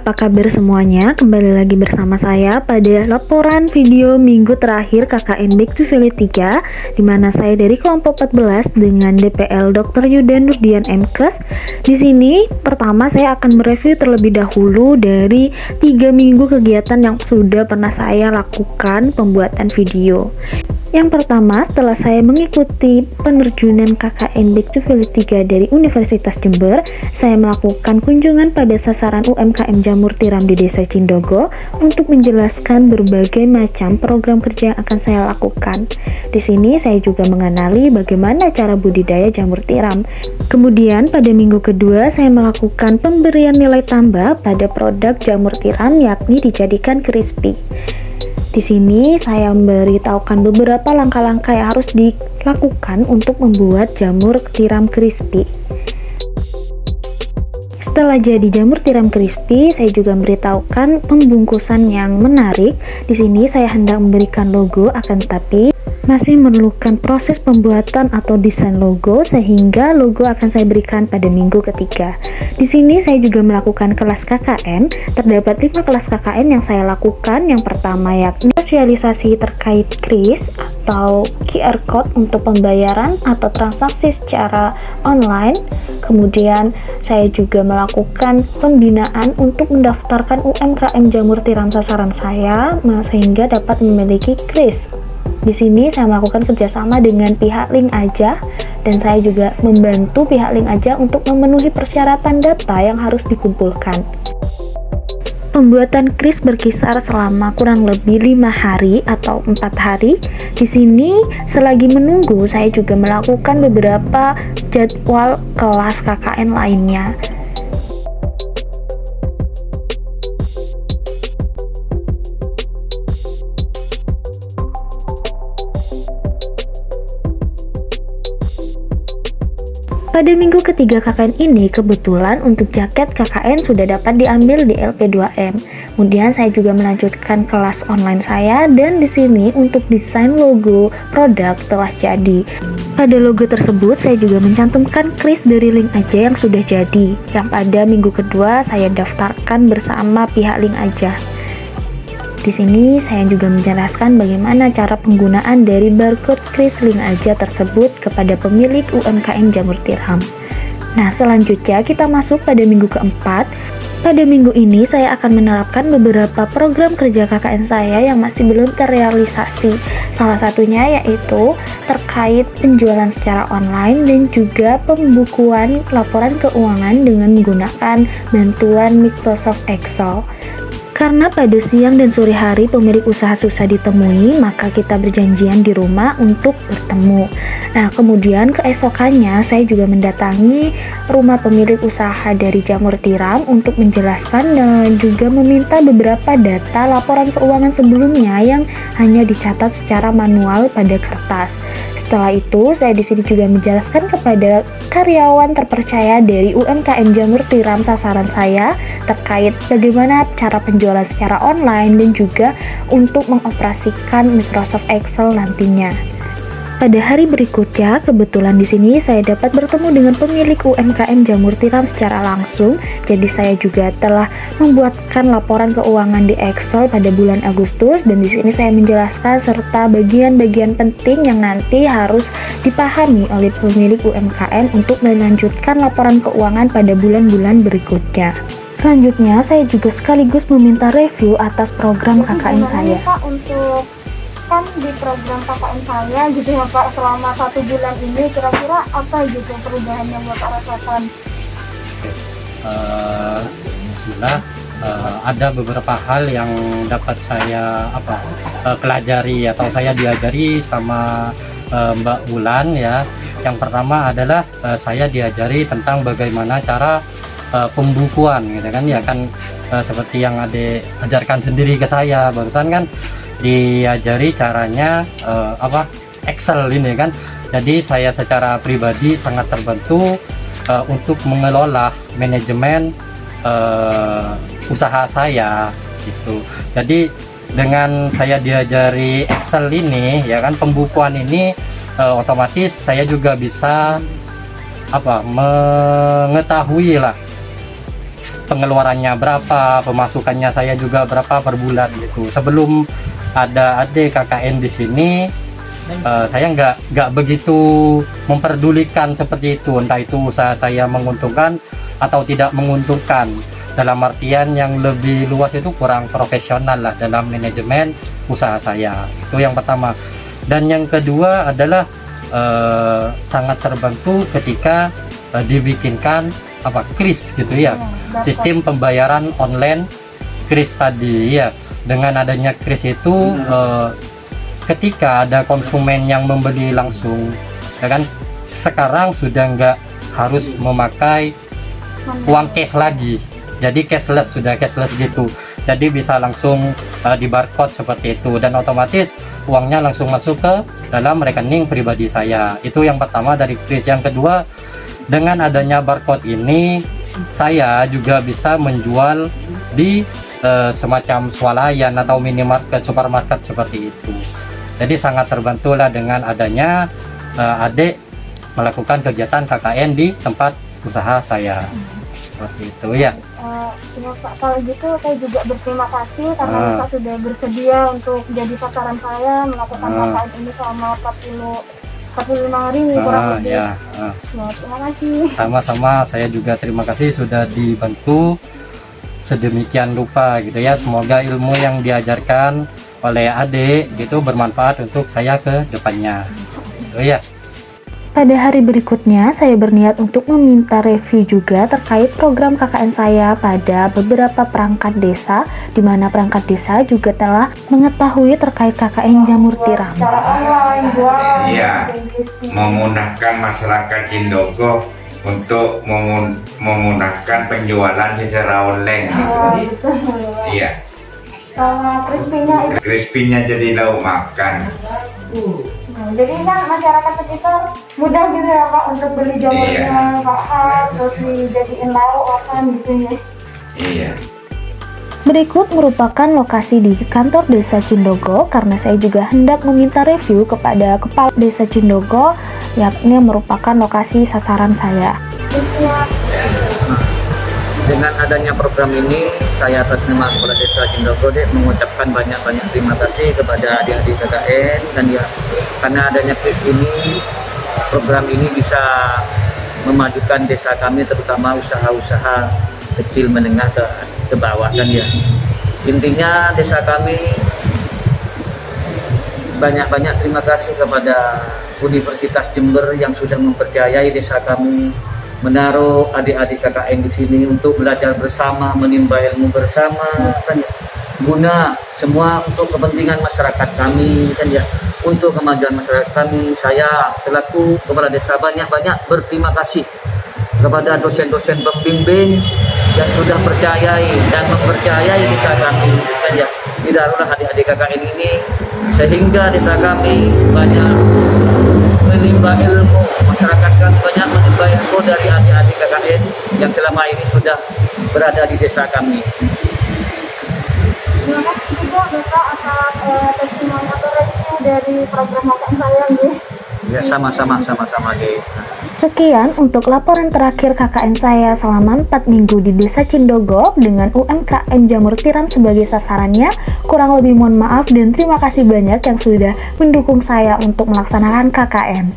apa kabar semuanya? Kembali lagi bersama saya pada laporan video minggu terakhir KKN Back to Village 3, di mana saya dari kelompok 14 dengan DPL Dr. Yuda Nurdian MKes. Di sini pertama saya akan mereview terlebih dahulu dari 3 minggu kegiatan yang sudah pernah saya lakukan pembuatan video. Yang pertama, setelah saya mengikuti penerjunan KKN Back to Village 3 dari Universitas Jember, saya melakukan kunjungan pada sasaran UMKM Jamur Tiram di Desa Cindogo untuk menjelaskan berbagai macam program kerja yang akan saya lakukan. Di sini saya juga mengenali bagaimana cara budidaya jamur tiram. Kemudian pada minggu kedua saya melakukan pemberian nilai tambah pada produk jamur tiram, yakni dijadikan crispy. Di sini saya memberitahukan beberapa langkah-langkah yang harus dilakukan untuk membuat jamur tiram crispy. Setelah jadi jamur tiram crispy, saya juga memberitahukan pembungkusan yang menarik. Di sini saya hendak memberikan logo, akan tetapi masih memerlukan proses pembuatan atau desain logo, sehingga logo akan saya berikan pada minggu ketiga. Di sini saya juga melakukan kelas KKN. Terdapat 5 kelas KKN yang saya lakukan. Yang pertama yakni sosialisasi terkait kris atau QR code untuk pembayaran atau transaksi secara online. Kemudian saya juga melakukan pembinaan untuk mendaftarkan UMKM jamur tiram sasaran saya sehingga dapat memiliki kris. Di sini saya melakukan kerjasama dengan pihak Link Aja, dan saya juga membantu pihak Link Aja untuk memenuhi persyaratan data yang harus dikumpulkan. Pembuatan kris berkisar selama kurang lebih 5 hari atau 4 hari. Di sini selagi menunggu saya juga melakukan beberapa jadwal kelas KKN lainnya. Pada minggu ketiga KKN ini, kebetulan untuk jaket KKN sudah dapat diambil di LP2M. Kemudian saya juga melanjutkan kelas online saya, dan di sini untuk desain logo produk telah jadi. Pada logo tersebut saya juga mencantumkan kris dari Link Aja yang sudah jadi, yang pada minggu kedua saya daftarkan bersama pihak Link Aja. Di sini saya juga menjelaskan bagaimana cara penggunaan dari barcode kris Link Aja tersebut kepada pemilik UMKM jamur tiram. Nah, selanjutnya kita masuk pada minggu keempat. Pada minggu ini saya akan menerapkan beberapa program kerja KKN saya yang masih belum terrealisasi. Salah satunya yaitu terkait penjualan secara online dan juga pembukuan laporan keuangan dengan menggunakan bantuan Microsoft Excel. Karena pada siang dan sore hari pemilik usaha susah ditemui, maka kita berjanjian di rumah untuk bertemu. Nah, kemudian keesokannya saya juga mendatangi rumah pemilik usaha dari jamur tiram untuk menjelaskan dan juga meminta beberapa data laporan keuangan sebelumnya yang hanya dicatat secara manual pada kertas. Setelah itu, saya di sini juga menjelaskan kepada karyawan terpercaya dari UMKM jamur tiram sasaran saya terkait bagaimana cara penjualan secara online dan juga untuk mengoperasikan Microsoft Excel nantinya. Pada hari berikutnya, kebetulan di sini saya dapat bertemu dengan pemilik UMKM jamur tiram secara langsung. Jadi saya juga telah membuatkan laporan keuangan di Excel pada bulan Agustus, dan di sini saya menjelaskan serta bagian-bagian penting yang nanti harus dipahami oleh pemilik UMKM untuk melanjutkan laporan keuangan pada bulan-bulan berikutnya. Selanjutnya, saya juga sekaligus meminta review atas program KKN saya. Pak, untuk kan di program KKN saya gitu ya Pak, selama 1 bulan ini kira-kira apa gitu perubahan yang Bapak rasakan? Bismillah, ada beberapa hal yang dapat saya pelajari atau saya diajari sama Mbak Wulan ya. Yang pertama adalah saya diajari tentang bagaimana cara pembukuan gitu kan ya kan, seperti yang Ade ajarkan sendiri ke saya barusan kan, diajari caranya Excel ini kan. Jadi saya secara pribadi sangat terbantu untuk mengelola manajemen usaha saya gitu. Jadi dengan saya diajari Excel ini ya kan, pembukuan ini otomatis saya juga bisa mengetahui lah pengeluarannya berapa, pemasukannya saya juga berapa per bulan gitu. Sebelum ada adik KKN di sini, saya nggak begitu memperdulikan seperti itu, entah itu usaha saya menguntungkan atau tidak menguntungkan. Dalam artian yang lebih luas itu kurang profesional lah dalam manajemen usaha saya. Itu yang pertama. Dan yang kedua adalah sangat terbantu ketika dibikinkan kris gitu ya, sistem pembayaran online kris tadi ya. Dengan adanya kris itu ketika ada konsumen yang membeli langsung ya kan, sekarang sudah nggak harus memakai uang cash lagi, jadi sudah cashless gitu, jadi bisa langsung di barcode seperti itu, dan otomatis uangnya langsung masuk ke dalam rekening pribadi saya. Itu yang pertama dari kris. Yang kedua, dengan adanya barcode ini saya juga bisa menjual di semacam swalayan atau minimarket, supermarket seperti itu. Jadi sangat terbantulah dengan adanya adik melakukan kegiatan KKN di tempat usaha saya. Seperti itu ya. Ya Pak, kalau gitu saya juga berterima kasih karena Bapak sudah bersedia untuk jadi sasaran saya melakukan KKN ini selama 45 hari kurang lebih. Ya, terima kasih. Sama-sama, saya juga terima kasih sudah dibantu sedemikian rupa gitu ya. Semoga ilmu yang diajarkan oleh adik gitu bermanfaat untuk saya ke depannya. Gitu ya. Pada hari berikutnya, saya berniat untuk meminta review juga terkait program KKN saya pada beberapa perangkat desa, di mana perangkat desa juga telah mengetahui terkait KKN Jamur Tiram. Iya, memudahkan masyarakat Cindogo untuk memudahkan penjualan secara online gitu. Iya. Crispy-nya jadi lauk makan. Jadi kan masyarakat sekitar mudah gitu ya Pak untuk beli jamurnya Pak, terus dijadiin lauk makan gitu ya. Iya. Berikut merupakan lokasi di kantor Desa Cindogo, karena saya juga hendak meminta review kepada Kepala Desa Cindogo, yakni merupakan lokasi sasaran saya. Dengan adanya program ini, saya atas nama Kepala Desa Cindogo mengucapkan banyak-banyak terima kasih kepada adik-adik KKN, dan ya, karena adanya kris ini, program ini bisa memajukan desa kami, terutama usaha-usaha kecil menengah ke bawah, dan ya, intinya desa kami banyak-banyak terima kasih kepada Universitas Jember yang sudah mempercayai desa kami menaruh adik-adik KKN di sini untuk belajar bersama, menimba ilmu bersama, kan ya, guna semua untuk kepentingan masyarakat kami, kan ya, untuk kemajuan masyarakat kami. Saya selaku kepala desa banyak-banyak berterima kasih kepada dosen-dosen pembimbing yang sudah percayai dan mempercayai desa kami, kan ya, ditaruhlah adik-adik KKN ini sehingga desa kami banyak menimba ilmu, masyarakat kami banyak menimba ilmu dari adik-adik KKN yang selama ini sudah berada di desa kami. Terima kasih juga Bapak atas testimoni atau review dari program KKN saya nih. Ya, sama-sama Dek. Sekian untuk laporan terakhir KKN saya selama 4 minggu di Desa Cindogo dengan UMKM Jamur Tiram sebagai sasarannya. Kurang lebih mohon maaf dan terima kasih banyak yang sudah mendukung saya untuk melaksanakan KKN.